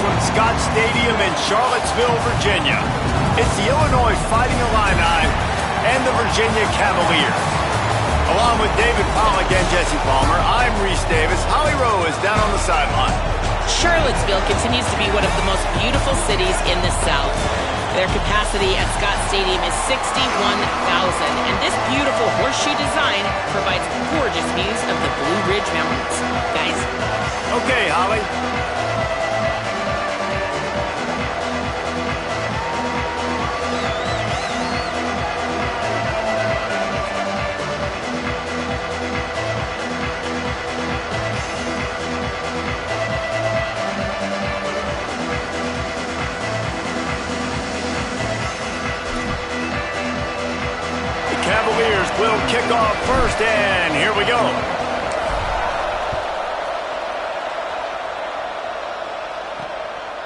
from Scott Stadium in Charlottesville, Virginia. It's the Illinois Fighting Illini and the Virginia Cavaliers. Along with David Pollack and Jesse Palmer, I'm Reese Davis. Holly Rowe is down on the sideline. Charlottesville continues to be one of the most beautiful cities in the South. Their capacity at Scott Stadium is 61,000, and this beautiful horseshoe design provides gorgeous views of the Blue Ridge Mountains. Guys? Okay, Holly. Cavaliers will kick off first, and here we go.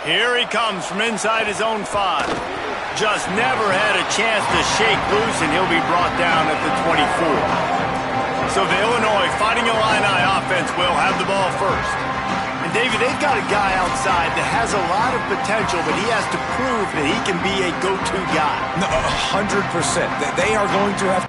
Here he comes from inside his own 5. Just never had a chance to shake loose, and he'll be brought down at the 24. So the Illinois Fighting Illini offense will have the ball first. And David, they've got a guy outside that has a lot of potential, but he has to prove that he can be a go-to guy. No, 100%. They are going to have...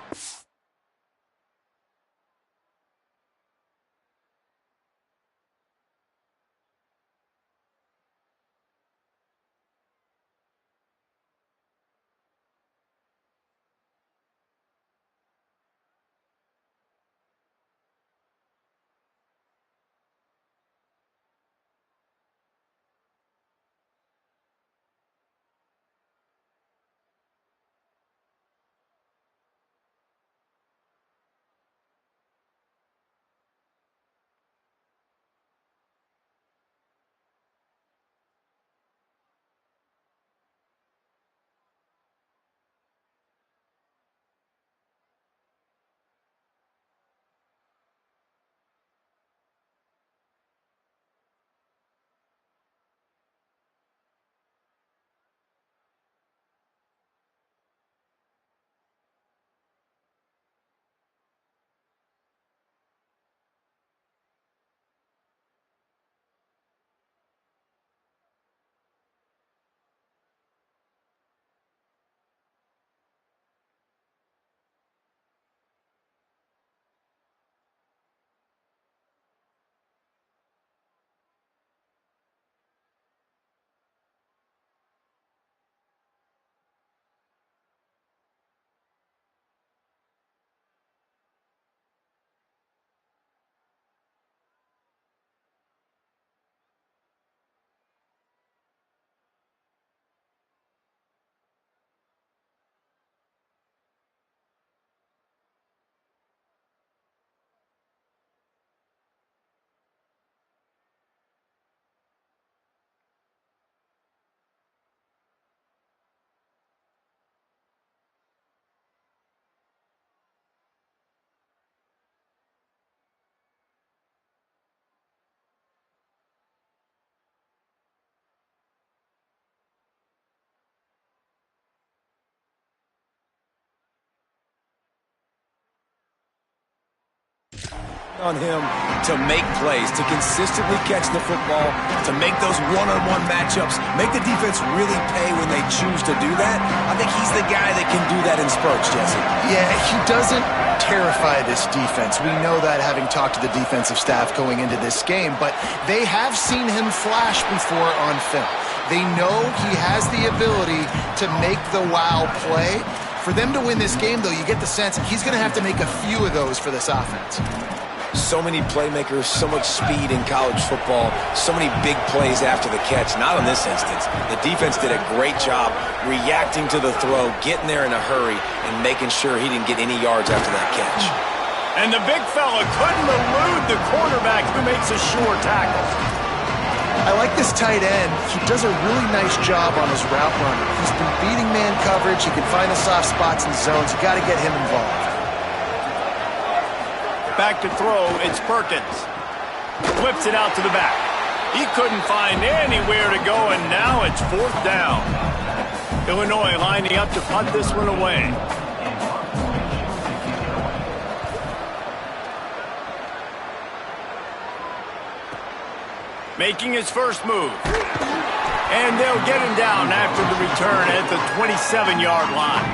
on him to make plays, to consistently catch the football, to make those one-on-one matchups, make the defense really pay when they choose to do that. I think he's the guy that can do that in spurts, Jesse. Yeah, he doesn't terrify this defense. We know that, having talked to the defensive staff going into this game, but they have seen him flash before on film. They know he has the ability to make the wow play. For them to win this game, though, you get the sense he's going to have to make a few of those for this offense. So many playmakers, so much speed in college football, so many big plays after the catch. Not in this instance. The defense did a great job reacting to the throw, getting there in a hurry, and making sure he didn't get any yards after that catch. And the big fella couldn't elude the cornerback who makes a sure tackle. I like this tight end. He does a really nice job on his route running. He's been beating man coverage. He can find the soft spots in zones. You got to get him involved. Back to throw, it's Perkins. Whips it out to the back. He couldn't find anywhere to go, and now it's 4th down. Illinois lining up to punt this one away. Making his first move. And they'll get him down after the return at the 27-yard line.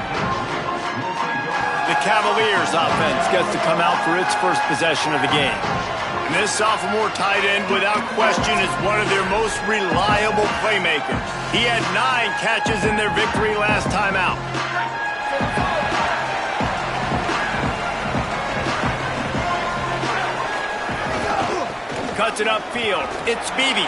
The Cavaliers offense gets to come out for its first possession of the game. And this sophomore tight end, without question, is one of their most reliable playmakers. He had 9 catches in their victory last time out. Cuts it upfield. It's Beebe.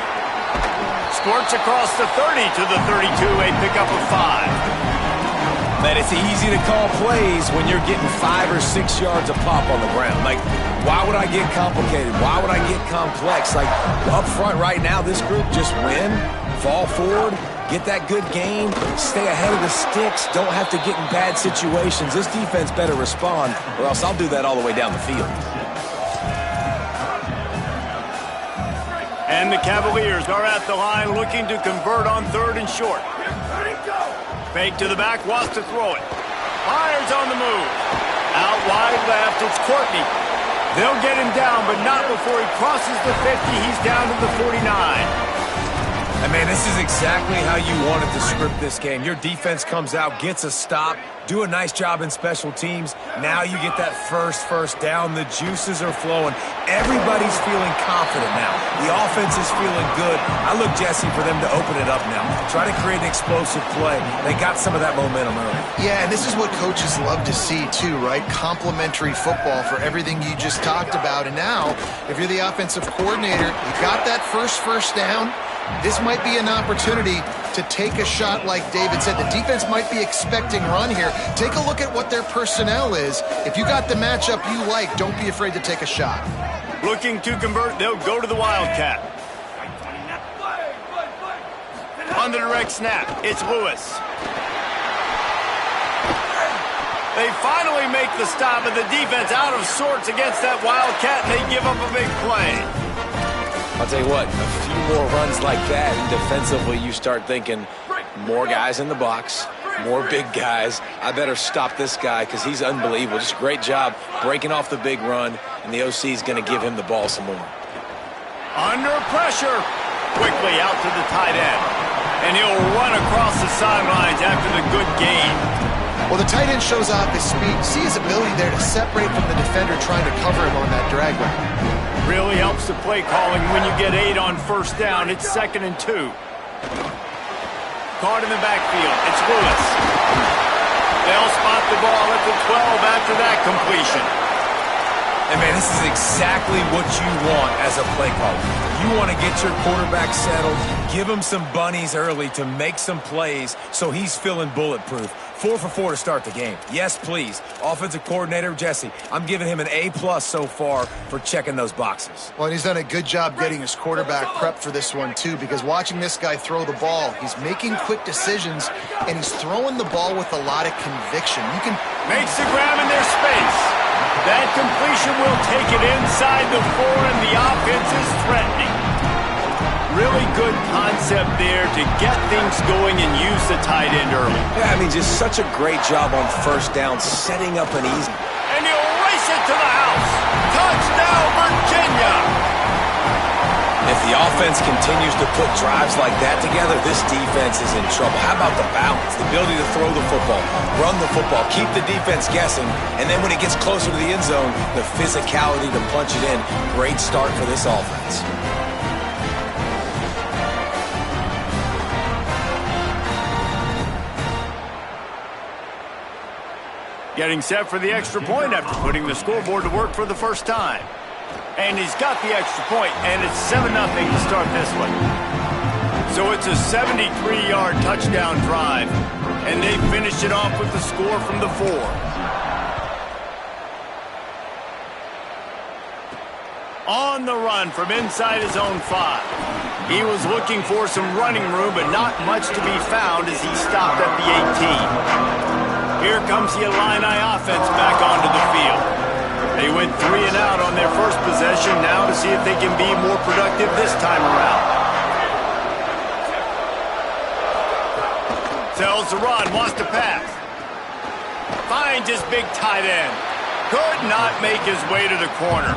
Squirts across the 30 to the 32, a pickup of 5. Man, it's easy to call plays when you're getting 5 or 6 yards of pop on the ground. Like, why would I get complicated? Why would I get complex? Like, up front right now, this group just win, fall forward, get that good gain, stay ahead of the sticks, don't have to get in bad situations. This defense better respond, or else I'll do that all the way down the field. And the Cavaliers are at the line looking to convert on 3rd and short. Fake to the back, wants to throw it. Fires on the move. Out wide left, it's Courtney. They'll get him down, but not before he crosses the 50. He's down to the 49. And man, this is exactly how you wanted to script this game. Your defense comes out, gets a stop, do a nice job in special teams. Now you get that first down. The juices are flowing. Everybody's feeling confident now. The offense is feeling good. I look, Jesse, for them to open it up now. Try to create an explosive play. They got some of that momentum early. Yeah, and this is what coaches love to see too, right? Complementary football for everything you just talked about. And now, if you're the offensive coordinator, you got that first down. This might be an opportunity to take a shot like David said. The defense might be expecting run here. Take a look at what their personnel is. If you got the matchup you like, don't be afraid to take a shot. Looking to convert, they'll go to the Wildcat. On the direct snap, it's Lewis. They finally make the stop, and the defense out of sorts against that Wildcat, and they give up a big play. I'll tell you what, a few more runs like that, and defensively you start thinking more guys in the box, more big guys. I better stop this guy because he's unbelievable. Just a great job breaking off the big run, and the OC is going to give him the ball some more. Under pressure, quickly out to the tight end. And he'll run across the sidelines after the good gain. Well, the tight end shows off his speed. See his ability there to separate from the defender trying to cover him on that drag route. Really helps the play calling when you get 8 on 1st down. It's 2nd and 2. Caught in the backfield. It's Lewis. They'll spot the ball at the 12 after that completion. And man, this is exactly what you want as a play caller. You want to get your quarterback settled, give him some bunnies early to make some plays so he's feeling bulletproof. 4 for 4 to start the game. Yes, please. Offensive coordinator Jesse, I'm giving him an A+ so far for checking those boxes. Well, and he's done a good job getting his quarterback prepped for this one, too, because watching this guy throw the ball, he's making quick decisions, and he's throwing the ball with a lot of conviction. Makes the grab in their space. That completion will take it inside the 4, and the offense is threatening. Really good concept there to get things going and use the tight end early. Yeah, I mean, just such a great job on 1st down, setting up an easy. And he'll race it to the house. Touchdown, Virginia! If the offense continues to put drives like that together, this defense is in trouble. How about the balance, the ability to throw the football, run the football, keep the defense guessing, and then when it gets closer to the end zone, the physicality to punch it in. Great start for this offense. Getting set for the extra point after putting the scoreboard to work for the first time. And he's got the extra point, and it's 7-0 to start this one. So it's a 73-yard touchdown drive, and they finished it off with the score from the 4. On the run from inside his own 5. He was looking for some running room, but not much to be found as he stopped at the 18. Here comes the Illini offense back onto the field. They went 3 and out on their first possession, now to see if they can be more productive this time around. Tells the run, wants to pass. Finds his big tight end. Could not make his way to the corner.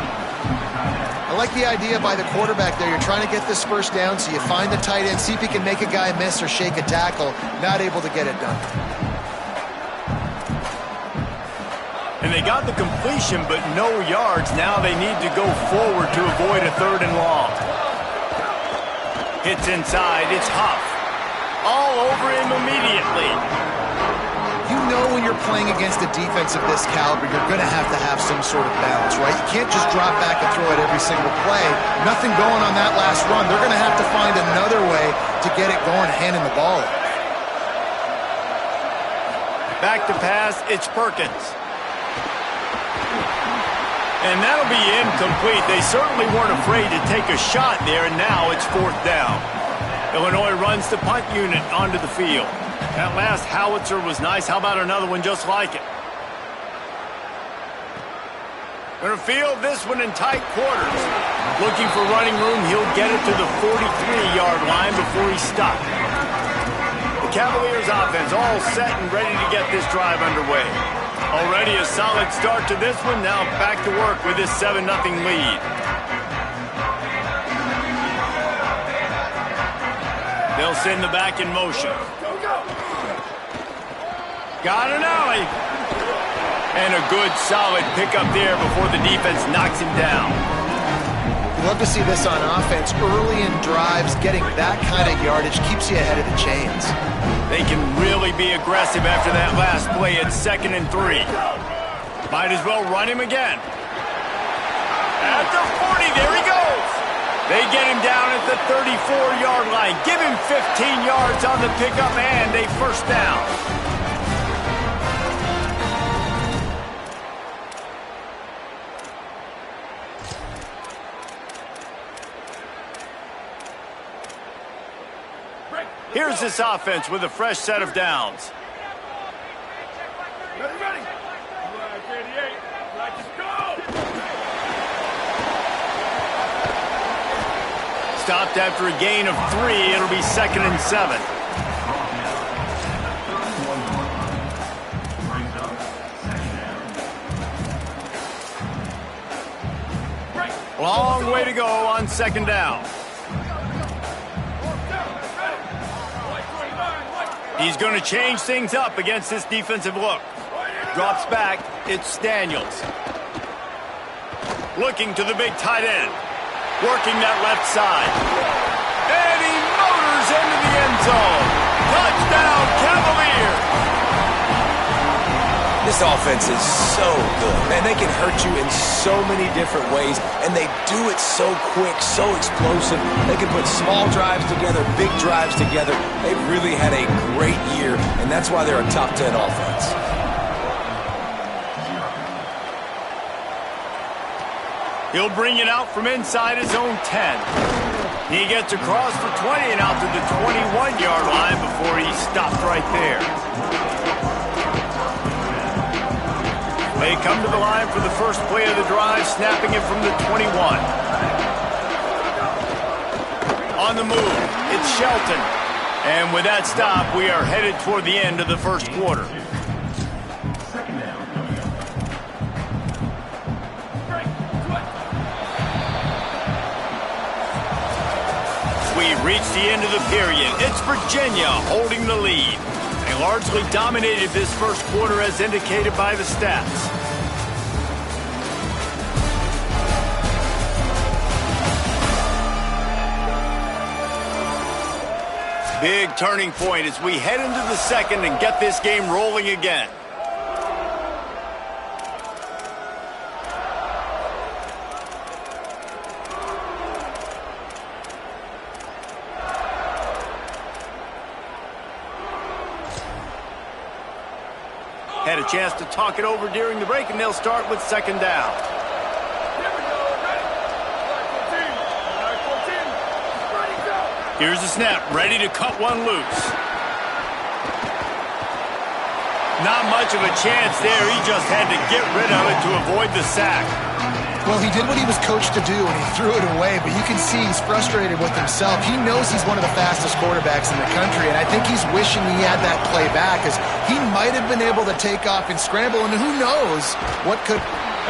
I like the idea by the quarterback there. You're trying to get this first down, so you find the tight end, see if he can make a guy miss or shake a tackle. Not able to get it done. And they got the completion, but no yards. Now they need to go forward to avoid a 3rd and long. Hits inside. It's Huff. All over him immediately. You know when you're playing against a defense of this caliber, you're going to have some sort of balance, right? You can't just drop back and throw it every single play. Nothing going on that last run. They're going to have to find another way to get it going, handing the ball off. Back to pass, it's Perkins. And that'll be incomplete. They certainly weren't afraid to take a shot there, and now it's 4th down. Illinois runs the punt unit onto the field. That last howitzer was nice. How about another one just like it? Going to field this one in tight quarters. Looking for running room. He'll get it to the 43-yard line before he's stopped. The Cavaliers offense all set and ready to get this drive underway. Already a solid start to this one. Now back to work with this 7-0 lead. They'll send the back in motion. Got an alley. And a good, solid pickup there before the defense knocks him down. You love to see this on offense. Early in drives, getting that kind of yardage keeps you ahead of the chains. They can really be aggressive after that last play. It's 2nd and 3. Might as well run him again. At the 40, there he goes. They get him down at the 34-yard line. Give him 15 yards on the pickup and a 1st down. Here's this offense with a fresh set of downs. Ready. Let's go. Stopped after a gain of 3. It'll be 2nd and 7. Long way to go on 2nd down. He's going to change things up against this defensive look. Drops back. It's Daniels. Looking to the big tight end. Working that left side. And he motors into the end zone. Touchdown, Cavaliers! This offense is so good. Man, they can hurt you in so many different ways, and they do it so quick, so explosive. They can put small drives together, big drives together. They've really had a great year, and that's why they're a top 10 offense. He'll bring it out from inside his own 10. He gets across for 20 and out to the 21-yard line before he's stopped right there. They come to the line for the first play of the drive, snapping it from the 21. On the move, it's Shelton. And with that stop, we are headed toward the end of the first quarter. We reach the end of the period. It's Virginia holding the lead. They largely dominated this first quarter as indicated by the stats. Big turning point as we head into the second and get this game rolling again. Had a chance to talk it over during the break, and they'll start with 2nd down. Here's the snap, ready to cut one loose. Not much of a chance there. He just had to get rid of it to avoid the sack. Well, he did what he was coached to do, and he threw it away, but you can see he's frustrated with himself. He knows he's one of the fastest quarterbacks in the country, and I think he's wishing he had that play back, as he might have been able to take off and scramble, and who knows what could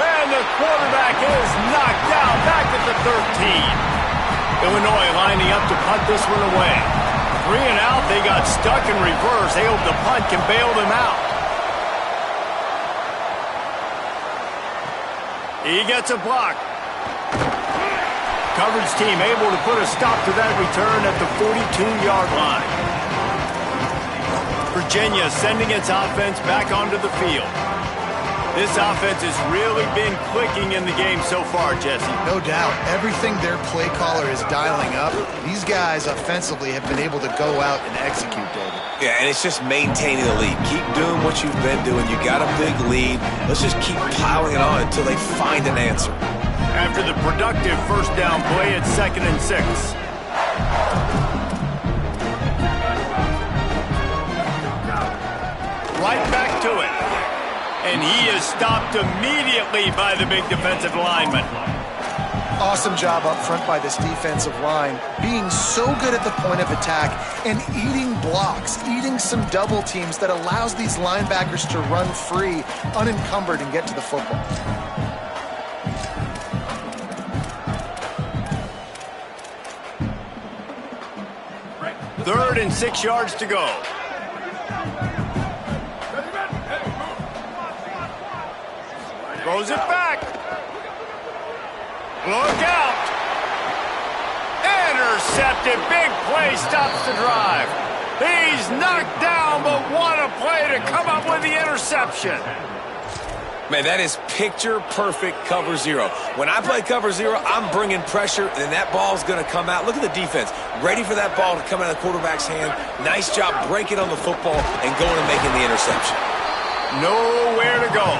And the quarterback is knocked down back at the 13. Illinois lining up to punt this one away. 3 and out, they got stuck in reverse. They hope the punt can bail them out. He gets a block. Coverage team able to put a stop to that return at the 42-yard line. Virginia sending its offense back onto the field. This offense has really been clicking in the game so far, Jesse. No doubt. Everything their play caller is dialing up, these guys offensively have been able to go out and execute, David. Yeah, and it's just maintaining the lead. Keep doing what you've been doing. You got a big lead. Let's just keep piling it on until they find an answer. After the productive first down play, it's 2nd and 6. Right back to it. And he is stopped immediately by the big defensive lineman. Awesome job up front by this defensive line, being so good at the point of attack and eating blocks, eating some double teams that allows these linebackers to run free, unencumbered, and get to the football. Third and 6 yards to go. Throws it back. Look out. Intercepted. Big play stops the drive. He's knocked down, but what a play to come up with the interception. Man, that is picture-perfect cover zero. When I play cover zero, I'm bringing pressure, and that ball's going to come out. Look at the defense. Ready for that ball to come out of the quarterback's hand. Nice job breaking on the football and going and making the interception. Nowhere to go.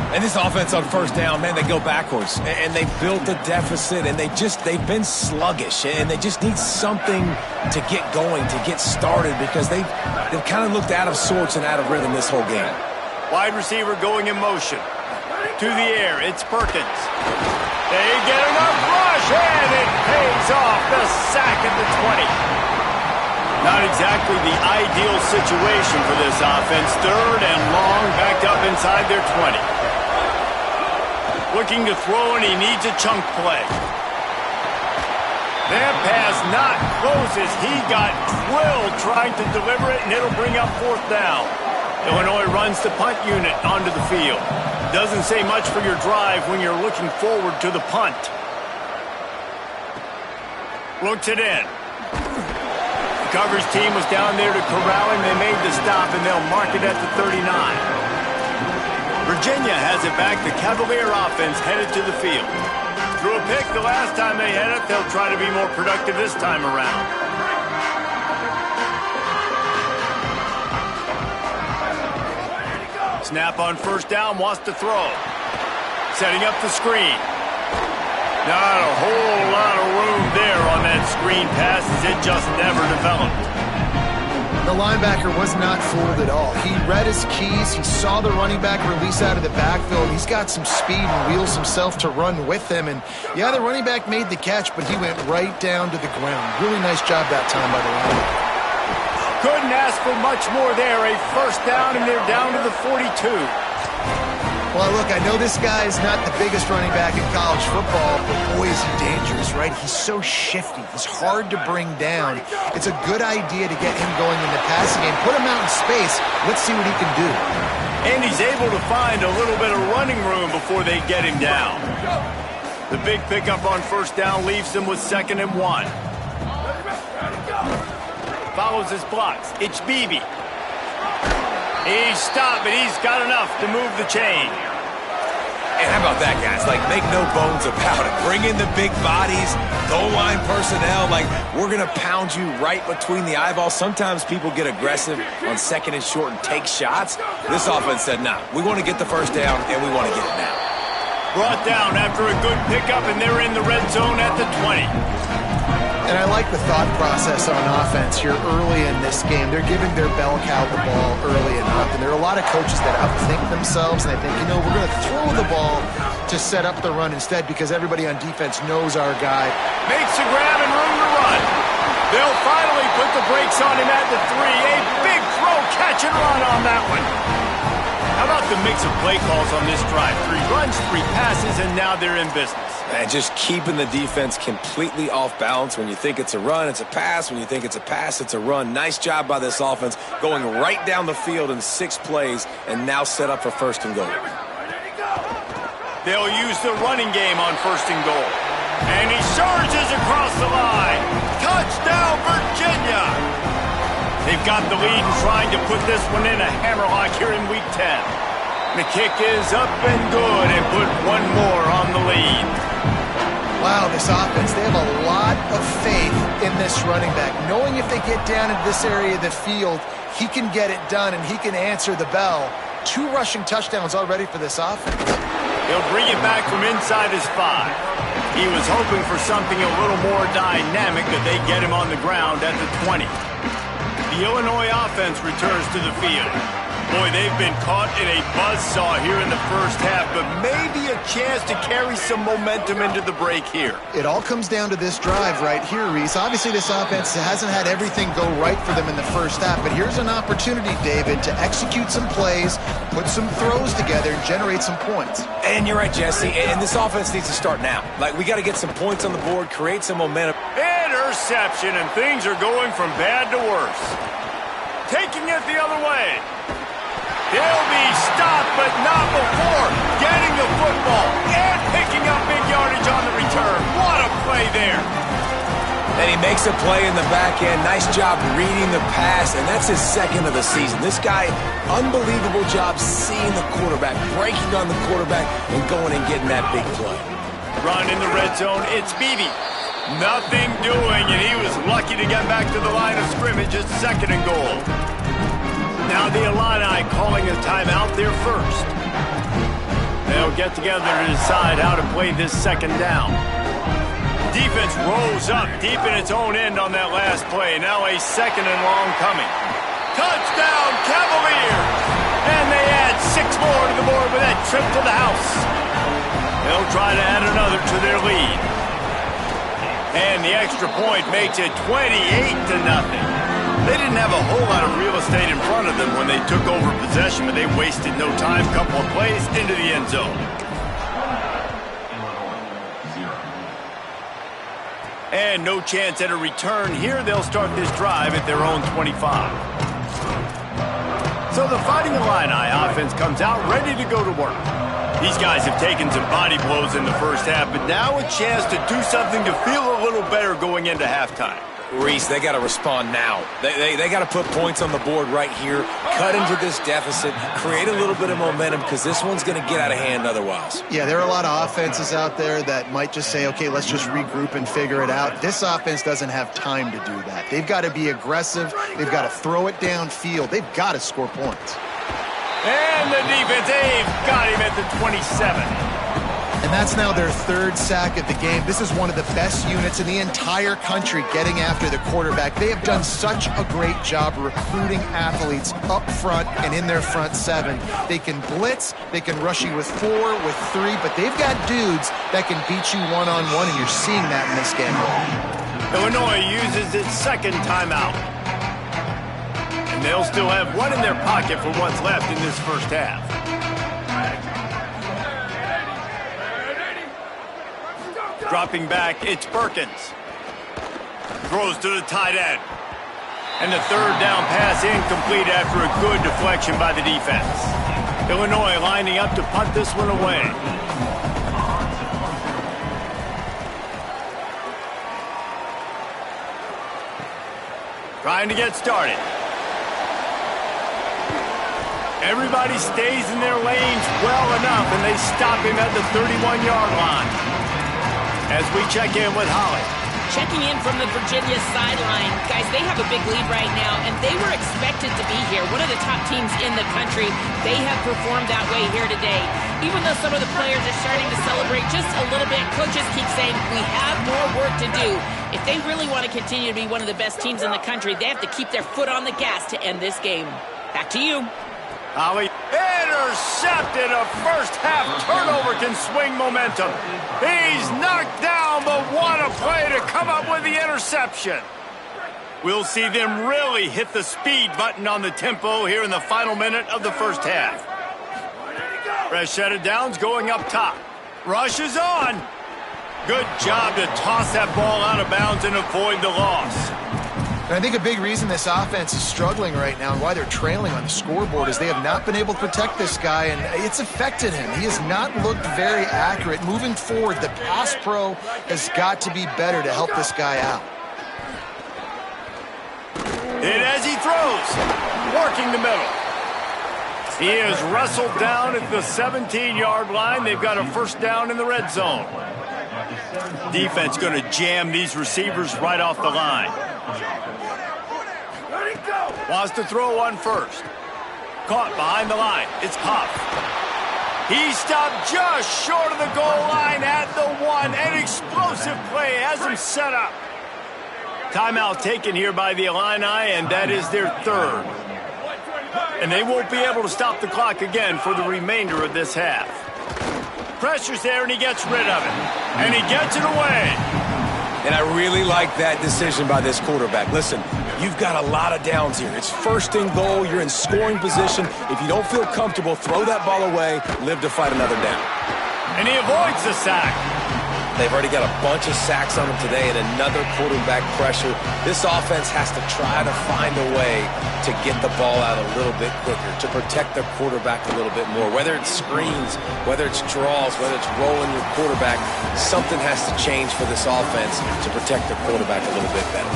And this offense on first down, man, they go backwards. And they built a deficit, and they've been sluggish. And they just need something to get going, to get started, because they've kind of looked out of sorts and out of rhythm this whole game. Wide receiver going in motion. To the air, it's Perkins. They get enough rush, and it pays off. The sack at the 20. Not exactly the ideal situation for this offense. 3rd and long, backed up inside their 20. Looking to throw, and he needs a chunk play. That pass not closes. He got drilled trying to deliver it, and it'll bring up 4th down. Illinois runs the punt unit onto the field. Doesn't say much for your drive when you're looking forward to the punt. Looks it in. The coverage team was down there to corral him. They made the stop, and they'll mark it at the 39. Virginia has it back. The Cavalier offense headed to the field. Threw a pick the last time they had it. They'll try to be more productive this time around. Snap on first down, wants to throw. Setting up the screen. Not a whole lot of room there on that screen pass, as it just never developed. The linebacker was not fooled at all. He read his keys. He saw the running back release out of the backfield. He's got some speed and wheels himself to run with him. And, yeah, the running back made the catch, but he went right down to the ground. Really nice job that time by the linebacker. Couldn't ask for much more there. A first down, and they're down to the 42. Well, look, I know this guy is not the biggest running back in college football, but boy, is he dangerous, right? He's so shifty. He's hard to bring down. It's a good idea to get him going in the passing game. Put him out in space. Let's see what he can do. And he's able to find a little bit of running room before they get him down. The big pickup on first down leaves them with 2nd and 1. Follows his blocks. It's Beebe. He's stopped, but he's got enough to move the chain. And how about that, guys? Like, make no bones about it. Bring in the big bodies, goal line personnel. Like, we're going to pound you right between the eyeballs. Sometimes people get aggressive on 2nd and short and take shots. This offense said, nah, we want to get the first down, and we want to get it now. Brought down after a good pickup, and they're in the red zone at the 20. And I like the thought process on offense here early in this game. They're giving their bell cow the ball early enough. And there are a lot of coaches that outthink themselves, and they think, you know, we're going to throw the ball to set up the run instead because everybody on defense knows our guy. Makes a grab and room to run. They'll finally put the brakes on him at the 3. A big throw, catch and run on that one. How about the mix of play calls on this drive? 3 runs, 3 passes, and now they're in business. And just keeping the defense completely off balance. When you think it's a run, it's a pass. When you think it's a pass, it's a run. Nice job by this offense going right down the field in 6 plays and now set up for first and goal. They'll use the running game on first and goal. And he surges across the line. Touchdown, Virginia! They've got the lead and trying to put this one in a hammerlock here in Week 10. The kick is up and good and put one more on the lead. Wow, this offense, they have a lot of faith in this running back. Knowing if they get down into this area of the field, he can get it done and he can answer the bell. 2 rushing touchdowns already for this offense. He'll bring it back from inside his 5. He was hoping for something a little more dynamic, but they get him on the ground at the 20. The Illinois offense returns to the field. Boy, they've been caught in a buzzsaw here in the first half, but maybe a chance to carry some momentum into the break here. It all comes down to this drive right here, Reese. Obviously, this offense hasn't had everything go right for them in the first half, but here's an opportunity, David, to execute some plays, put some throws together, and generate some points. And you're right, Jesse, and this offense needs to start now. Like, we got to get some points on the board, create some momentum. Interception, and things are going from bad to worse. Taking it the other way. They'll be stopped, but not before getting the football and picking up big yardage on the return. What a play there. And he makes a play in the back end. Nice job reading the pass, and that's his 2nd of the season. This guy, unbelievable job seeing the quarterback, breaking on the quarterback, and going and getting that big play. Run in the red zone, it's Beebe. Nothing doing, and he was lucky to get back to the line of scrimmage at 2nd and goal. Now the Illini calling a timeout there first. They'll get together to decide how to play this 2nd down. Defense rolls up deep in its own end on that last play. Now a 2nd and long coming. Touchdown, Cavaliers! And they add 6 more to the board with that trip to the house. They'll try to add another to their lead. And the extra point makes it 28-0. They didn't have a whole lot of real estate in front of them when they took over possession, but they wasted no time. Couple of plays into the end zone. And no chance at a return here. They'll start this drive at their own 25. So the Fighting Illini offense comes out ready to go to work. These guys have taken some body blows in the first half, but now a chance to do something to feel a little better going into halftime. Reese, they got to respond now. They got to put points on the board right here, cut into this deficit, create a little bit of momentum because this one's going to get out of hand otherwise. Yeah, there are a lot of offenses out there that might just say, okay, let's just regroup and figure it out. This offense doesn't have time to do that. They've got to be aggressive. They've got to throw it downfield. They've got to score points. And the defense, they've got him at the 27. And that's now their 3rd sack of the game. This is one of the best units in the entire country getting after the quarterback. They have done such a great job recruiting athletes up front and in their front 7. They can blitz, they can rush you with 4, with 3, but they've got dudes that can beat you one-on-one, and you're seeing that in this game. Illinois uses its 2nd timeout. And they'll still have one in their pocket for what's left in this first half. Dropping back, it's Perkins. Throws to the tight end. And the 3rd down pass incomplete after a good deflection by the defense. Illinois lining up to punt this one away. Trying to get started. Everybody stays in their lanes well enough, and they stop him at the 31-yard line. As we check in with Holly. Checking in from the Virginia sideline. Guys, they have a big lead right now, and they were expected to be here. One of the top teams in the country. They have performed that way here today. Even though some of the players are starting to celebrate just a little bit, coaches keep saying, we have more work to do. If they really want to continue to be one of the best teams in the country, they have to keep their foot on the gas to end this game. Back to you. Holly. Intercepted. A first-half turnover can swing momentum. He's knocked down, but what a play to come up with the interception. We'll see them really hit the speed button on the tempo here in the final minute of the first half. Fresh set of downs going up top. Rush is on. Good job to toss that ball out of bounds and avoid the loss. And I think a big reason this offense is struggling right now and why they're trailing on the scoreboard is they have not been able to protect this guy, and it's affected him. He has not looked very accurate. Moving forward, the pass pro has got to be better to help this guy out. And as he throws, working the middle. He is wrestled down at the 17-yard line. They've got a first down in the red zone. Defense going to jam these receivers right off the line. Wants to throw one first. Caught behind the line. It's Huff. He stopped just short of the goal line at the 1. An explosive play has him set up. Timeout taken here by the Illini, and that is their third. And they won't be able to stop the clock again for the remainder of this half. Pressure's there, and he gets rid of it. And he gets it away. And I really like that decision by this quarterback. Listen, you've got a lot of downs here. It's first and goal. You're in scoring position. If you don't feel comfortable, throw that ball away. Live to fight another down. And he avoids the sack. They've already got a bunch of sacks on them today and another quarterback pressure. This offense has to try to find a way to get the ball out a little bit quicker, to protect the quarterback a little bit more. Whether it's screens, whether it's draws, whether it's rolling your quarterback, something has to change for this offense to protect the quarterback a little bit better.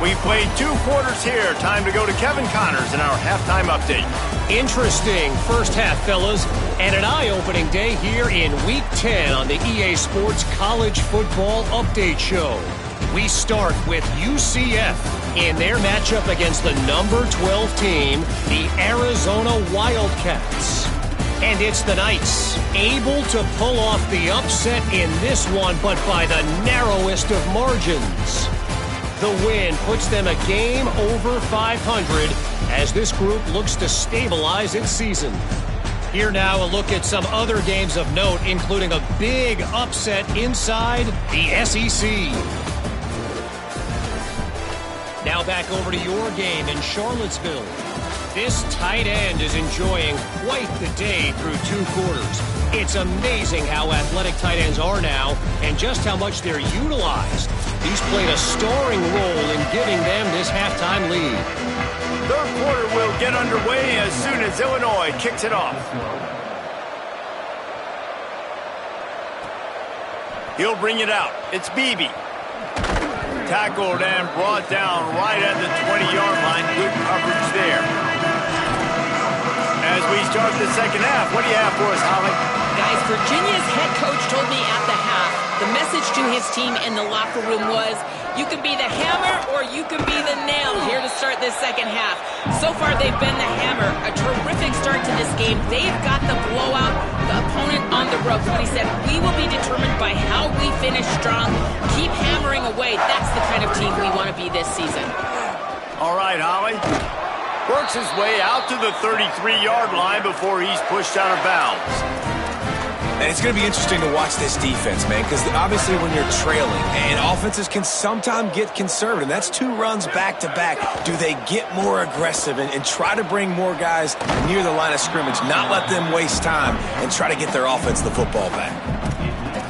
We played 2 quarters here. Time to go to Kevin Connors in our halftime update. Interesting first half, fellas, and an eye-opening day here in Week 10 on the EA Sports College Football Update Show. We start with UCF in their matchup against the number 12 team, the Arizona Wildcats. And it's the Knights, able to pull off the upset in this one, but by the narrowest of margins. The win puts them a game over 500 as this group looks to stabilize its season. Here now a look at some other games of note, including a big upset inside the SEC. Now back over to your game in Charlottesville. This tight end is enjoying quite the day through 2 quarters. It's amazing how athletic tight ends are now and just how much they're utilized. He's played a starring role in giving them this halftime lead. Third quarter will get underway as soon as Illinois kicks it off. He'll bring it out. It's Beebe. Tackled and brought down right at the 20-yard line. Good coverage there. As we start the second half, what do you have for us, Holly? Guys, Virginia's head coach told me at the half, the message to his team in the locker room was, you can be the hammer or you can be the nail here to start this second half. So far, they've been the hammer. A terrific start to this game. They've got the blowout, the opponent on the ropes. But he said, we will be determined by how we finish strong. Keep hammering away. That's the kind of team we want to be this season. All right, Holly. Works his way out to the 33-yard line before he's pushed out of bounds. And it's going to be interesting to watch this defense, man, because obviously when you're trailing, and offenses can sometimes get conservative. That's 2 runs back-to-back. Do they get more aggressive and try to bring more guys near the line of scrimmage, not let them waste time, and try to get their offense the football back?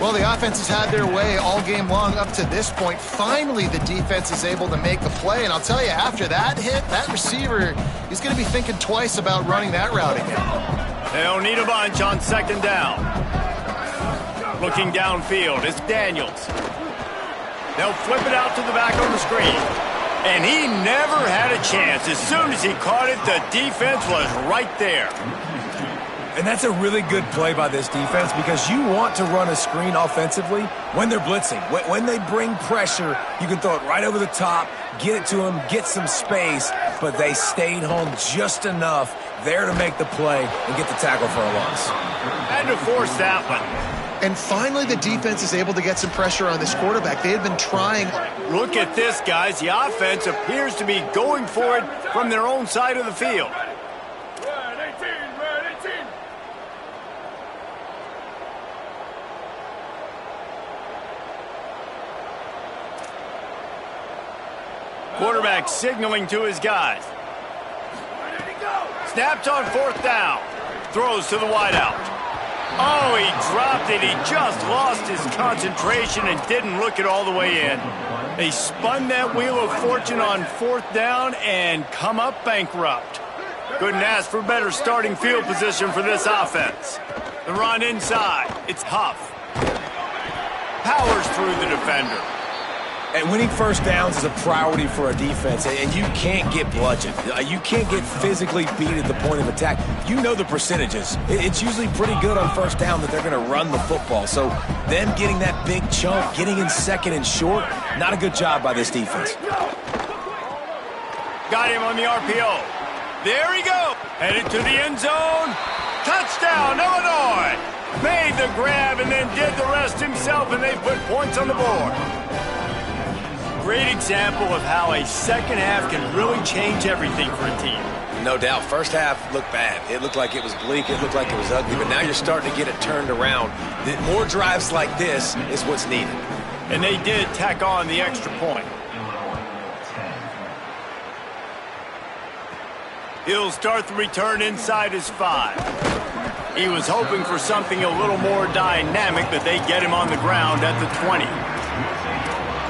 Well, the offense has had their way all game long up to this point. Finally, the defense is able to make the play. And I'll tell you, after that hit, that receiver, he's going to be thinking twice about running that route again. They'll need a bunch on second down. Looking downfield, it's Daniels. They'll flip it out to the back on the screen. And he never had a chance. As soon as he caught it, the defense was right there. And that's a really good play by this defense because you want to run a screen offensively when they're blitzing. When they bring pressure, you can throw it right over the top, get it to them, get some space, but they stayed home just enough there to make the play and get the tackle for a loss. Had to force that one. And finally, the defense is able to get some pressure on this quarterback. They had been trying. Look at this, guys. The offense appears to be going for it from their own side of the field. Quarterback signaling to his guys. Snapped on 4th down. Throws to the wideout. Oh, he dropped it. He just lost his concentration and didn't look it all the way in. They spun that wheel of fortune on fourth down and come up bankrupt. Couldn't ask for better starting field position for this offense. The run inside. It's Huff. Powers through the defender. And winning first downs is a priority for a defense, and you can't get bludgeoned. You can't get physically beat at the point of attack. You know the percentages. It's usually pretty good on first down that they're going to run the football. So them getting that big chunk, getting in second and short, not a good job by this defense. Got him on the RPO. There he goes. Headed to the end zone. Touchdown, Illinois. Made the grab and then did the rest himself, and they put points on the board. Great example of how a second half can really change everything for a team. No doubt. First half looked bad. It looked like it was bleak. It looked like it was ugly. But now you're starting to get it turned around. More drives like this is what's needed. And they did tack on the extra point. He'll start the return inside his 5. He was hoping for something a little more dynamic, but they get him on the ground at the 20.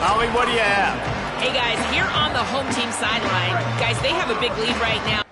Holly, what do you have? Hey, guys, here on the home team sideline, guys, they have a big lead right now.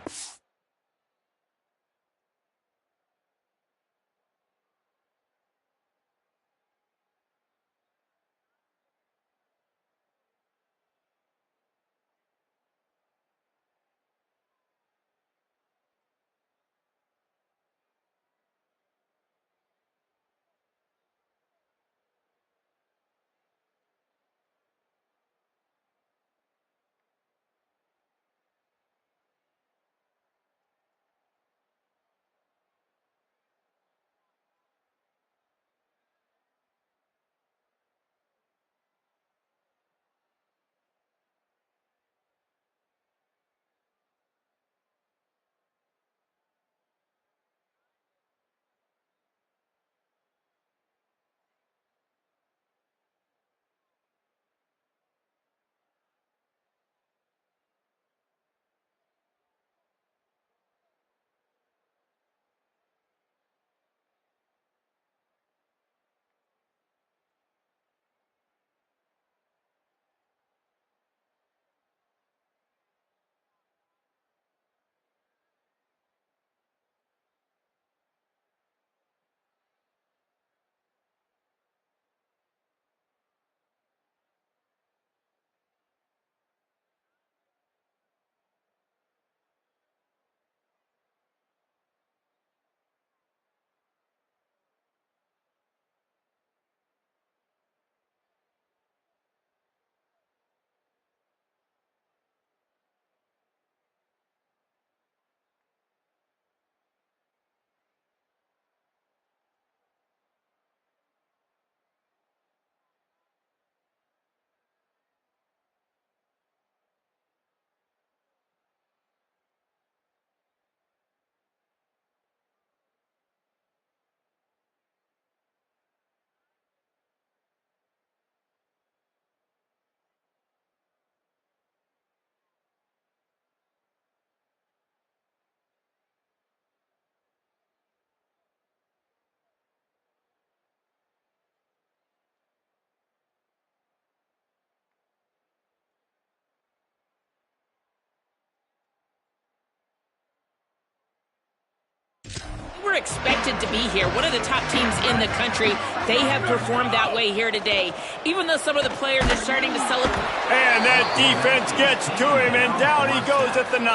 We're expected to be here. One of the top teams in the country. They have performed that way here today. Even though some of the players are starting to celebrate. And that defense gets to him, and down he goes at the 9.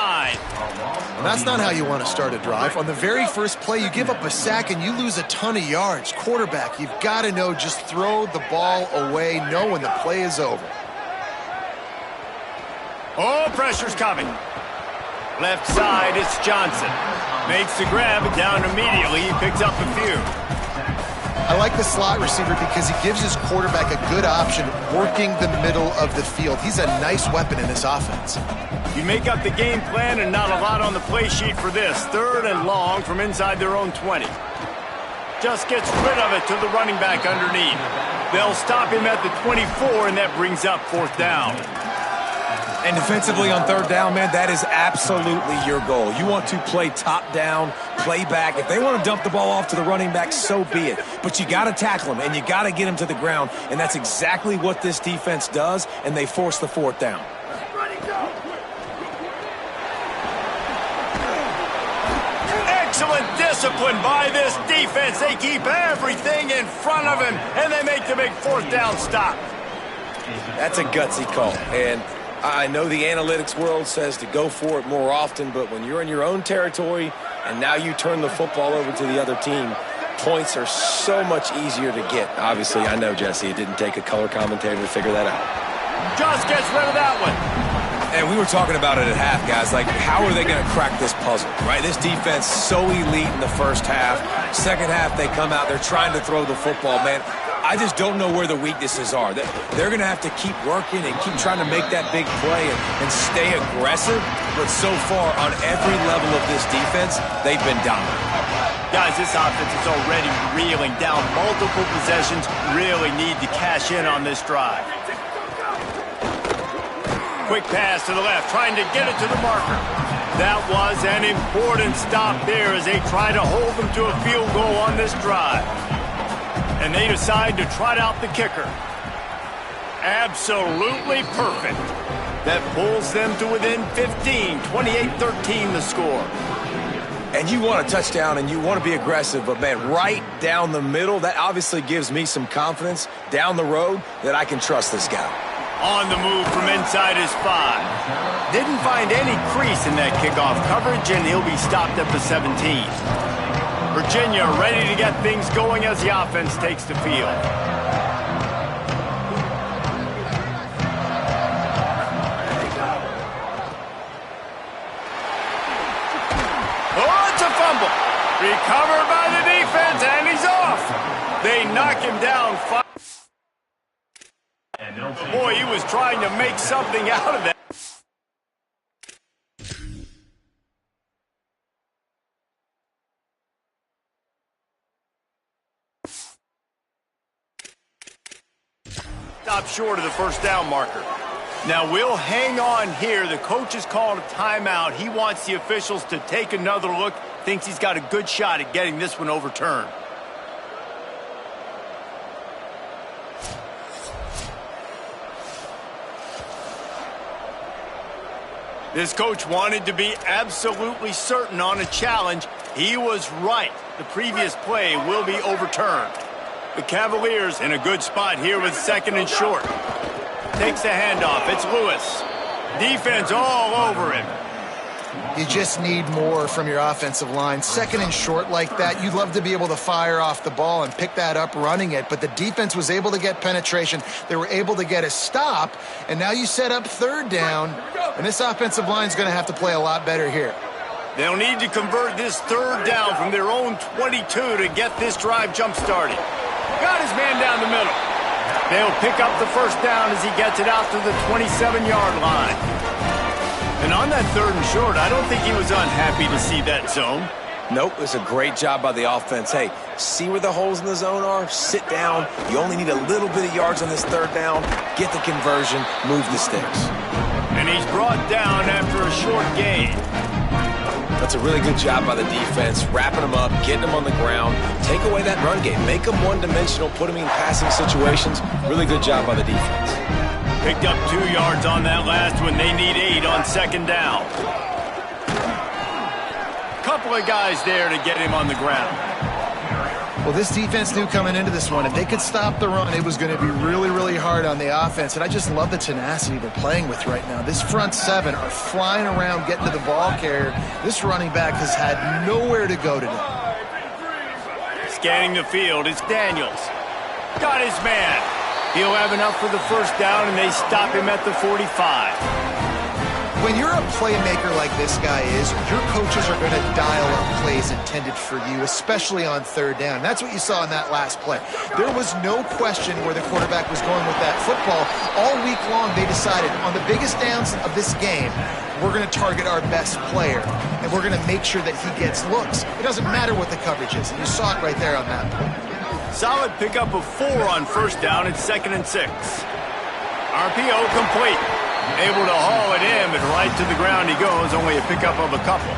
And that's not how you want to start a drive. On the very first play, you give up a sack and you lose a ton of yards. Quarterback, you've got to know, just throw the ball away, know when the play is over. Oh, pressure's coming. Left side, it's Johnson. Makes the grab, down immediately. He picks up a few. I like the slot receiver because he gives his quarterback a good option working the middle of the field. He's a nice weapon in this offense. You make up the game plan and not a lot on the play sheet for this. 3rd and long from inside their own 20. Just gets rid of it to the running back underneath. They'll stop him at the 24, and that brings up 4th down. And defensively on third down, man, that is absolutely your goal. You want to play top down, play back. If they want to dump the ball off to the running back, so be it. But you got to tackle them, and you got to get them to the ground. And that's exactly what this defense does, and they force the fourth down. Excellent discipline by this defense. They keep everything in front of him, and they make the big fourth down stop. That's a gutsy call, and I know the analytics world says to go for it more often, but when you're in your own territory and now you turn the football over to the other team, points are so much easier to get. Obviously, I know, Jesse, it didn't take a color commentator to figure that out. Just gets rid of that one. And we were talking about it at half, guys. Like, how are they going to crack this puzzle, right? This defense so elite in the first half. Second half, they come out, they're trying to throw the football, man. I just don't know where the weaknesses are. They're going to have to keep working and keep trying to make that big play and stay aggressive. But so far, on every level of this defense, they've been dominant. Guys, this offense is already reeling down multiple possessions. Really need to cash in on this drive. Quick pass to the left, trying to get it to the marker. That was an important stop there as they try to hold them to a field goal on this drive. And they decide to trot out the kicker. Absolutely perfect. That pulls them to within 15, 28-13 the score. And you want a touchdown and you want to be aggressive, but, man, right down the middle, that obviously gives me some confidence down the road that I can trust this guy. On the move from inside his 5. Didn't find any crease in that kickoff coverage, and he'll be stopped at the 17. Virginia ready to get things going as the offense takes the field. Oh, it's a fumble. Recovered by the defense, and he's off. They knock him down. Boy, he was trying to make something out of that. Stop short of the first down marker. Now we'll hang on here. The coach has called a timeout. He wants the officials to take another look. Thinks he's got a good shot at getting this one overturned. This coach wanted to be absolutely certain on a challenge. He was right. The previous play will be overturned. The Cavaliers in a good spot here with second and short. Takes the handoff. It's Lewis. Defense all over him. You just need more from your offensive line. Second and short like that, you'd love to be able to fire off the ball and pick that up running it, but the defense was able to get penetration. They were able to get a stop, and now you set up third down, and this offensive line is going to have to play a lot better here. They'll need to convert this third down from their own 22 to get this drive jump-started. Got his man down the middle. They'll pick up the first down as he gets it out to the 27-yard line. And on that third and short, I don't think he was unhappy to see that zone. Nope, it was a great job by the offense. Hey, see where the holes in the zone are? Sit down. You only need a little bit of yards on this third down. Get the conversion. Move the sticks. And he's brought down after a short gain. That's a really good job by the defense, wrapping them up, getting them on the ground, take away that run game, make them one-dimensional, put them in passing situations. Really good job by the defense. Picked up 2 yards on that last one. They need 8 on second down. Couple of guys there to get him on the ground. Well, this defense knew coming into this one, if they could stop the run, it was going to be really, really hard on the offense. And I just love the tenacity they're playing with right now. This front seven are flying around, getting to the ball carrier. This running back has had nowhere to go today. Scanning the field, it's Daniels. Got his man. He'll have enough for the first down, and they stop him at the 45. When you're a playmaker like this guy is, your coaches are going to dial up plays intended for you, especially on third down. That's what you saw in that last play. There was no question where the quarterback was going with that football. All week long, they decided on the biggest downs of this game, we're going to target our best player, and we're going to make sure that he gets looks. It doesn't matter what the coverage is, and you saw it right there on that play. Solid pickup of 4 on first down. It's 2nd and 6. RPO complete. Able to haul it in, but right to the ground he goes, only a pickup of a couple.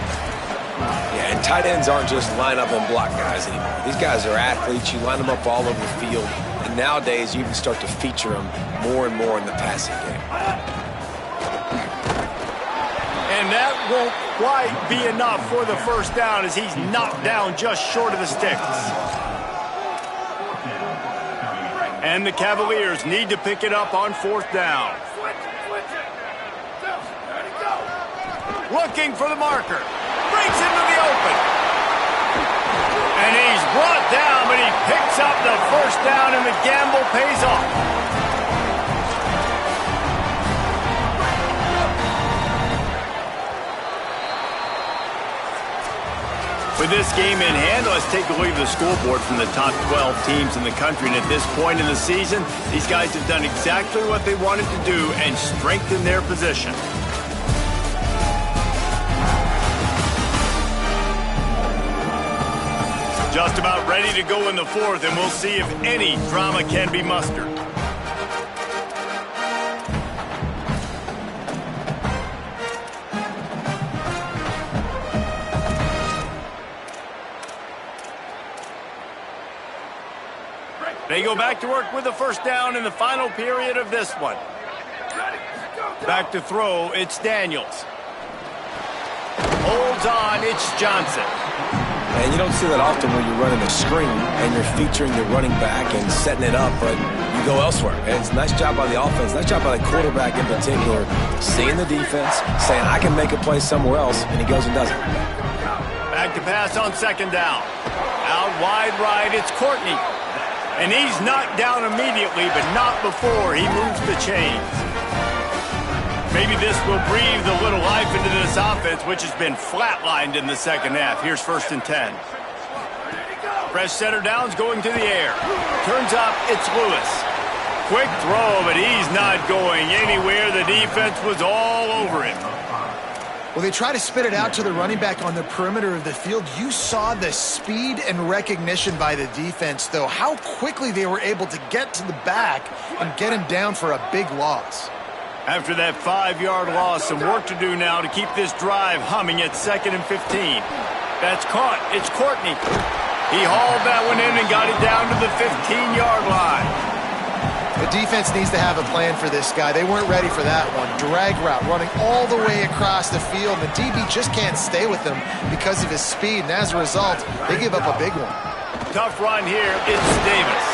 Yeah, and tight ends aren't just line up and block guys anymore. These guys are athletes. You line them up all over the field. And nowadays, you even start to feature them more and more in the passing game. And that won't quite be enough for the first down as he's knocked down just short of the sticks. And the Cavaliers need to pick it up on 4th down. Looking for the marker. Breaks into the open. And he's brought down, but he picks up the first down, and the gamble pays off. With this game in hand, let's take a look at the scoreboard from the top 12 teams in the country. And at this point in the season, these guys have done exactly what they wanted to do and strengthen their position. Just about ready to go in the 4th, and we'll see if any drama can be mustered. They go back to work with the first down in the final period of this one. Back to throw, it's Daniels. Holds on, it's Johnson. And you don't see that often when you're running a screen and you're featuring the running back and setting it up, but you go elsewhere. And it's a nice job by the offense, nice job by the quarterback in particular, seeing the defense, saying, I can make a play somewhere else, and he goes and does it. Back to pass on 2nd down. Out wide right, it's Courtney. And he's knocked down immediately, but not before he moves the chains. Maybe this will breathe a little life into this offense, which has been flatlined in the second half. Here's 1st and 10. Fresh center downs going to the air. Turns up, it's Lewis. Quick throw, but he's not going anywhere. The defense was all over him. Well, they try to spit it out to the running back on the perimeter of the field. You saw the speed and recognition by the defense, though, how quickly they were able to get to the back and get him down for a big loss. After that 5-yard loss, some work to do now to keep this drive humming at 2nd and 15. That's caught. It's Courtney. He hauled that one in and got it down to the 15-yard line. The defense needs to have a plan for this guy. They weren't ready for that one. Drag route running all the way across the field. The DB just can't stay with him because of his speed, and as a result, they give up a big one. Tough run here. It's Davis.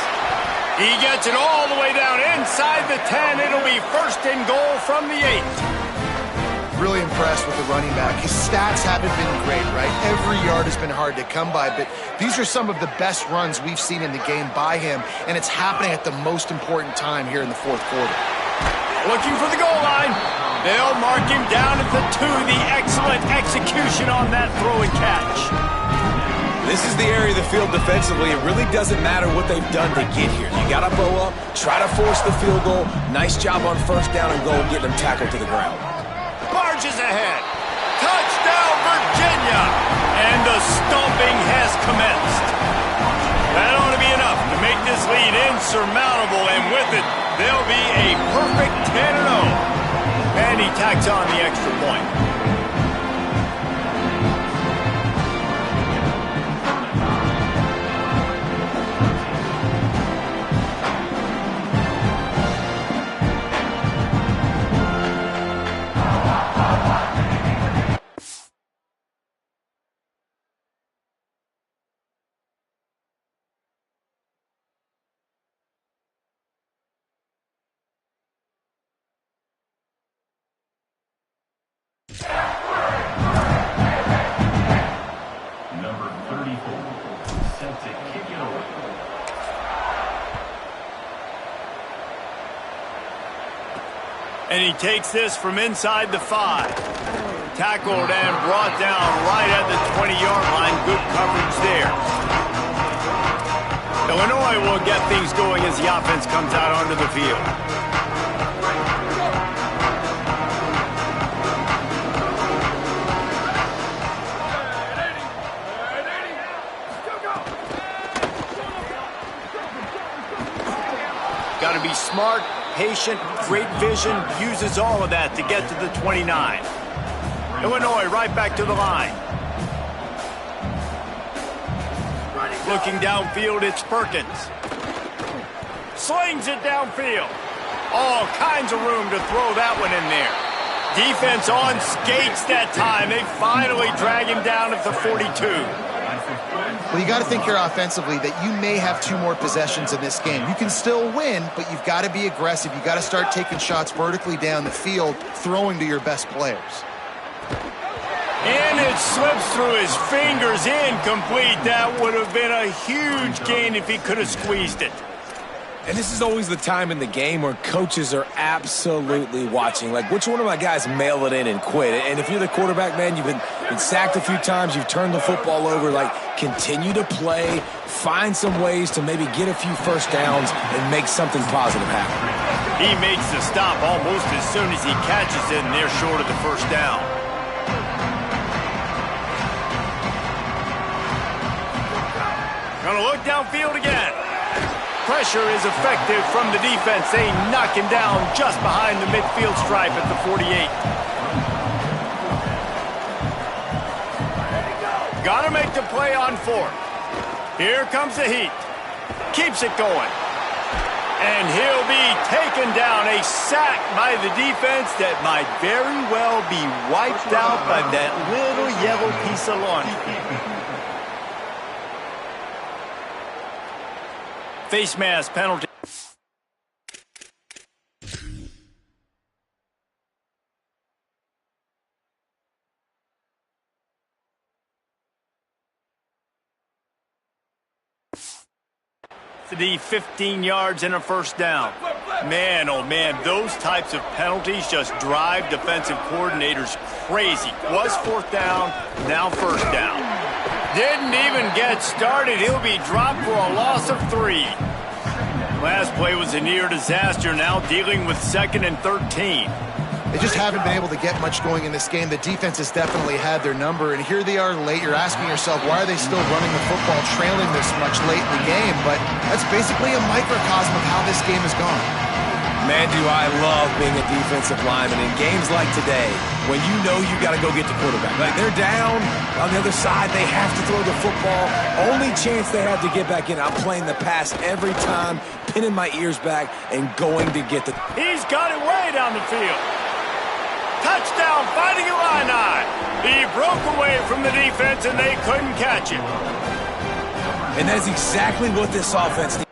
He gets it all the way down inside the 10. It'll be 1st and goal from the 8. Really impressed with the running back. His stats haven't been great, right? Every yard has been hard to come by, but these are some of the best runs we've seen in the game by him, and it's happening at the most important time here in the 4th quarter. Looking for the goal line. They'll mark him down at the 2. The excellent execution on that throw and catch. This is the area of the field defensively. It really doesn't matter what they've done to get here. You got to bow up, try to force the field goal. Nice job on 1st down and goal, getting them tackled to the ground. Barges ahead. Touchdown, Virginia. And the stomping has commenced. That ought to be enough to make this lead insurmountable, and with it, they'll be a perfect 10-0. And he tacks on the extra point. And he takes this from inside the 5. Tackled and brought down right at the 20-yard line. Good coverage there. Illinois will get things going as the offense comes out onto the field. Got to be smart patient, great vision, uses all of that to get to the 29. Illinois right back to the line. Looking downfield, it's Perkins. Slings it downfield. All kinds of room to throw that one in there. Defense on skates that time. They finally drag him down at the 42. Well, you got to think here offensively that you may have 2 more possessions in this game. You can still win, but you've got to be aggressive. You've got to start taking shots vertically down the field, throwing to your best players. And it slips through his fingers, incomplete. That would have been a huge gain if he could have squeezed it. And this is always the time in the game where coaches are absolutely watching. Like, which one of my guys mail it in and quit? And if you're the quarterback, man, you've been sacked a few times, you've turned the football over, like, continue to play, find some ways to maybe get a few first downs and make something positive happen. He makes the stop almost as soon as he catches it, and they're short of the first down. Gonna look downfield again. Pressure is effective from the defense. They knock him down just behind the midfield stripe at the 48. Gotta make the play on 4th. Here comes the heat. Keeps it going. And he'll be taken down. A sack by the defense that might very well be wiped out by that little yellow piece of laundry. Face mask penalty. The 15 yards and a first down. Man, oh man, those types of penalties just drive defensive coordinators crazy. Was 4th down, now first down. Didn't even get started. He'll be dropped for a loss of 3. Last play was a near disaster, now dealing with 2nd and 13. They just haven't been able to get much going in this game. The defense has definitely had their number, and here they are late. You're asking yourself, why are they still running the football, trailing this much late in the game? But that's basically a microcosm of how this game has gone. Man, do I love being a defensive lineman in games like today when you know you got to go get the quarterback. Like, they're down on the other side. They have to throw the football. Only chance they have to get back in. I'm playing the pass every time, pinning my ears back and going to get the... He's got it way down the field. Touchdown, Fighting Illini. He broke away from the defense and they couldn't catch him. And that's exactly what this offense needs.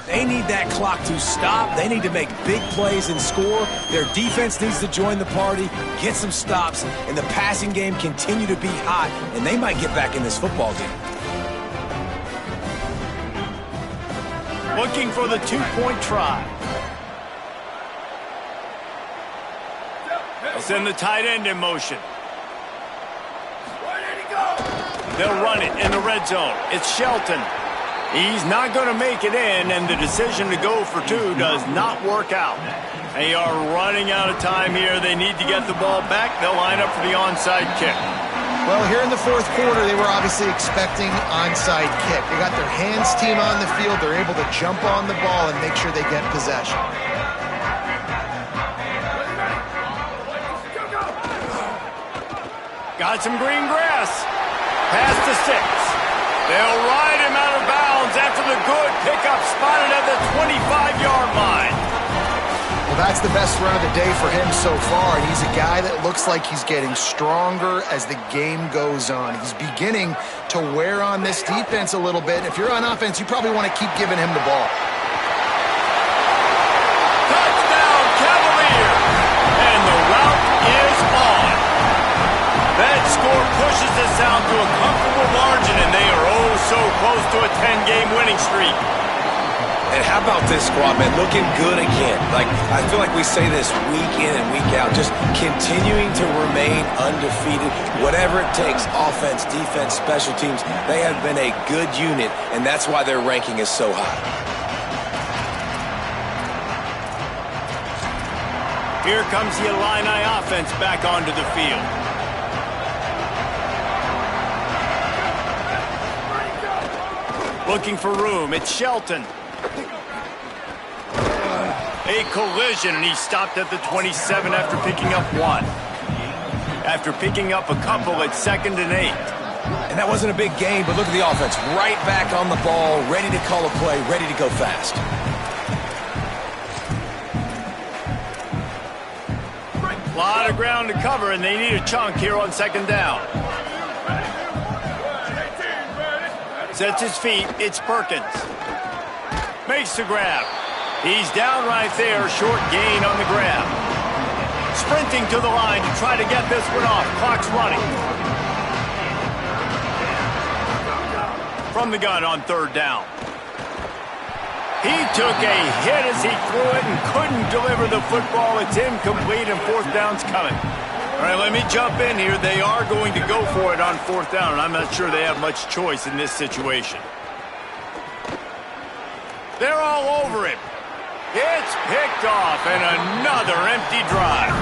They need that clock to stop. They need to make big plays and score. Their defense needs to join the party, get some stops, and the passing game continue to be hot, and they might get back in this football game. Looking for the 2-point try. They'll send the tight end in motion. They'll run it in the red zone. It's Shelton. He's not going to make it in, and the decision to go for 2 does not work out. They are running out of time here. They need to get the ball back. They'll line up for the onside kick. Well, here in the 4th quarter, they were obviously expecting onside kick. They got their hands team on the field. They're able to jump on the ball and make sure they get possession. Got some green grass. Pass to 6. They'll ride him out of bounds after the good pickup spotted at the 25-yard line. Well, that's the best run of the day for him so far, and he's a guy that looks like he's getting stronger as the game goes on. He's beginning to wear on this defense a little bit. If you're on offense, you probably want to keep giving him the ball. Touchdown, Cavalier! And the route is on. That score pushes us out to a comfortable margin, and they are oh so close to a 10-game winning streak. And how about this squad, man? Looking good again. Like, I feel like we say this week in and week out, just continuing to remain undefeated. Whatever it takes, offense, defense, special teams, they have been a good unit, and that's why their ranking is so high. Here comes the Illini offense back onto the field. Looking for room, it's Shelton. A collision, and he stopped at the 27 after picking up 1. After picking up a couple at 2nd and 8. And that wasn't a big gain, but look at the offense. Right back on the ball, ready to call a play, ready to go fast. A lot of ground to cover, and they need a chunk here on 2nd down. Sets his feet. It's Perkins. Makes the grab. He's down right there. Short gain on the grab. Sprinting to the line to try to get this one off. Clock's running. From the gun on 3rd down. He took a hit as he threw it and couldn't deliver the football. It's incomplete, and 4th down's coming. All right, let me jump in here. They are going to go for it on 4th down, and I'm not sure they have much choice in this situation. They're all over him. It's picked off, and another empty drive.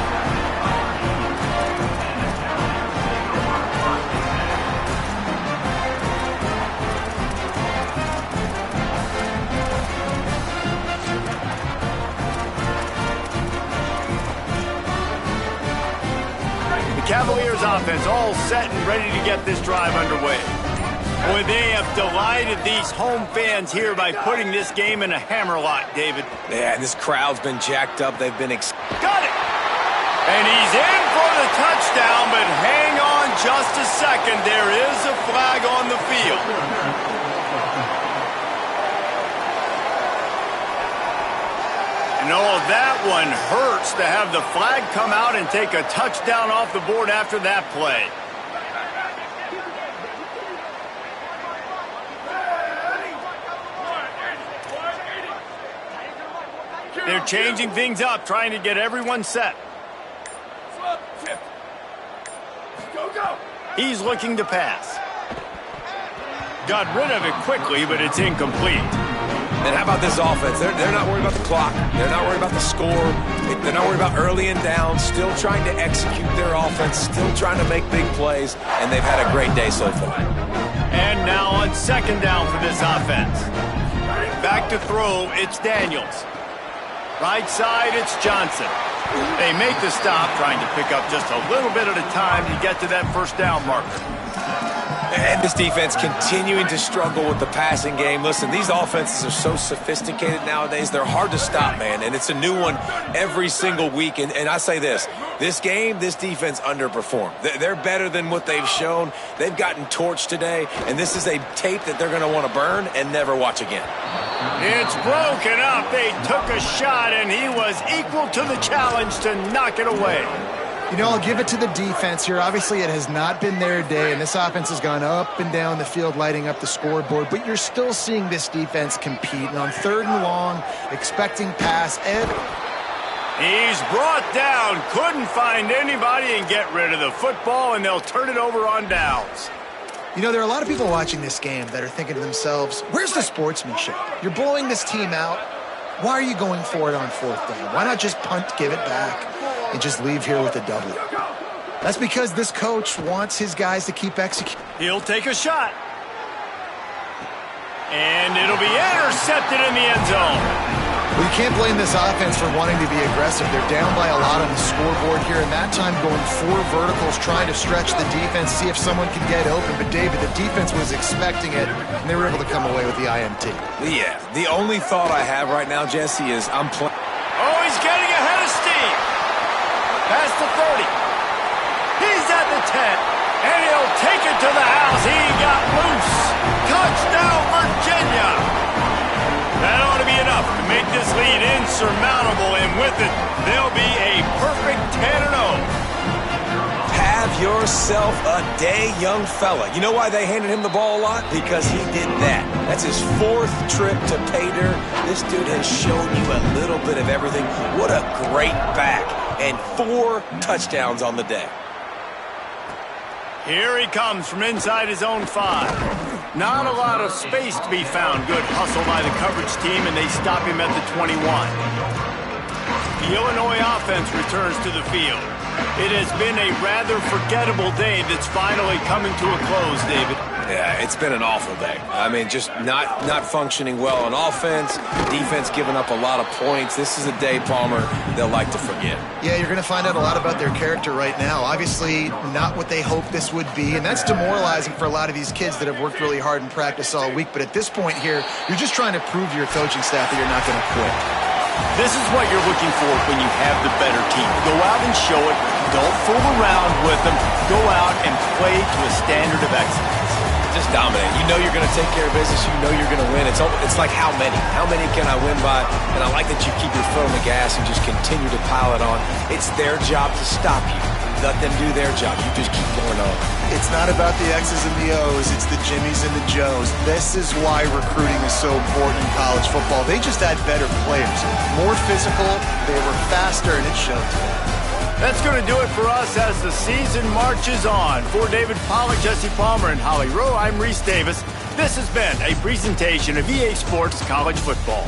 The Cavaliers offense all set and ready to get this drive underway. Boy, they have delighted these home fans here by putting this game in a hammerlock, David. Yeah, this crowd's been jacked up. They've been got it! And he's in for the touchdown, but hang on just a second. There is a flag on the field. And that one hurts to have the flag come out and take a touchdown off the board after that play. They're changing things up, trying to get everyone set. He's looking to pass. Got rid of it quickly, but it's incomplete. And how about this offense? They're not worried about the clock. They're not worried about the score. They're not worried about early and down. Still trying to execute their offense. Still trying to make big plays. And they've had a great day so far. And now on 2nd down for this offense. Back to throw, it's Daniels. Right side, it's Johnson. They make the stop, trying to pick up just a little bit at a time to get to that 1st down marker. And this defense continuing to struggle with the passing game. Listen, these offenses are so sophisticated nowadays. They're hard to stop, man. And it's a new one every single week. And I say this game, this defense underperformed. They're better than what they've shown. They've gotten torched today. And this is a tape that they're going to want to burn and never watch again. It's broken up. They took a shot, and he was equal to the challenge to knock it away. You know, I'll give it to the defense here. Obviously, it has not been their day, and this offense has gone up and down the field lighting up the scoreboard, but you're still seeing this defense compete. And on 3rd and long, expecting pass, he's brought down, couldn't find anybody and get rid of the football, and they'll turn it over on downs. You know, there are a lot of people watching this game that are thinking to themselves, where's the sportsmanship? You're blowing this team out. Why are you going for it on 4th down? Why not just punt, give it back, and just leave here with a W? That's because this coach wants his guys to keep executing. He'll take a shot. And it'll be intercepted in the end zone. Well, you can't blame this offense for wanting to be aggressive. They're down by a lot on the scoreboard here, and that time going 4 verticals, trying to stretch the defense, see if someone can get open. But, David, the defense was expecting it, and they were able to come away with the INT. Yeah, the only thought I have right now, Jesse, is I'm playing. Oh, he's getting ahead of steam. Past the 30. He's at the 10, and he'll take it to the house. He got loose. Touchdown, Virginia. That ought to be enough to make this lead insurmountable, and with it, they'll be a perfect 10-0. Have yourself a day, young fella. You know why they handed him the ball a lot? Because he did that. That's his 4th trip to pay dirt. This dude has shown you a little bit of everything. What a great back, and 4 touchdowns on the day. Here he comes from inside his own 5. Not a lot of space to be found. Good hustle by the coverage team, and they stop him at the 21. The Illinois offense returns to the field. It has been a rather forgettable day that's finally coming to a close, David. Yeah, it's been an awful day. I mean, just not functioning well on offense, defense giving up a lot of points. This is a day, Palmer, they'll like to forget. Yeah, you're going to find out a lot about their character right now. Obviously, not what they hoped this would be, and that's demoralizing for a lot of these kids that have worked really hard in practice all week. But at this point here, you're just trying to prove to your coaching staff that you're not going to quit. This is what you're looking for when you have the better team. Go out and show it. Don't fool around with them. Go out and play to a standard of excellence. Just dominate. You know you're going to take care of business. You know you're going to win. It's like how many? How many can I win by? And I like that you keep your foot on the gas and just continue to pile it on. It's their job to stop you. Let them do their job. You just keep going on. It's not about the X's and the O's. It's the Jimmies and the Joes. This is why recruiting is so important in college football. They just had better players. More physical. They were faster, and it showed today. That's going to do it for us as the season marches on. For David Pollack, Jesse Palmer, and Holly Rowe, I'm Reese Davis. This has been a presentation of EA Sports College Football.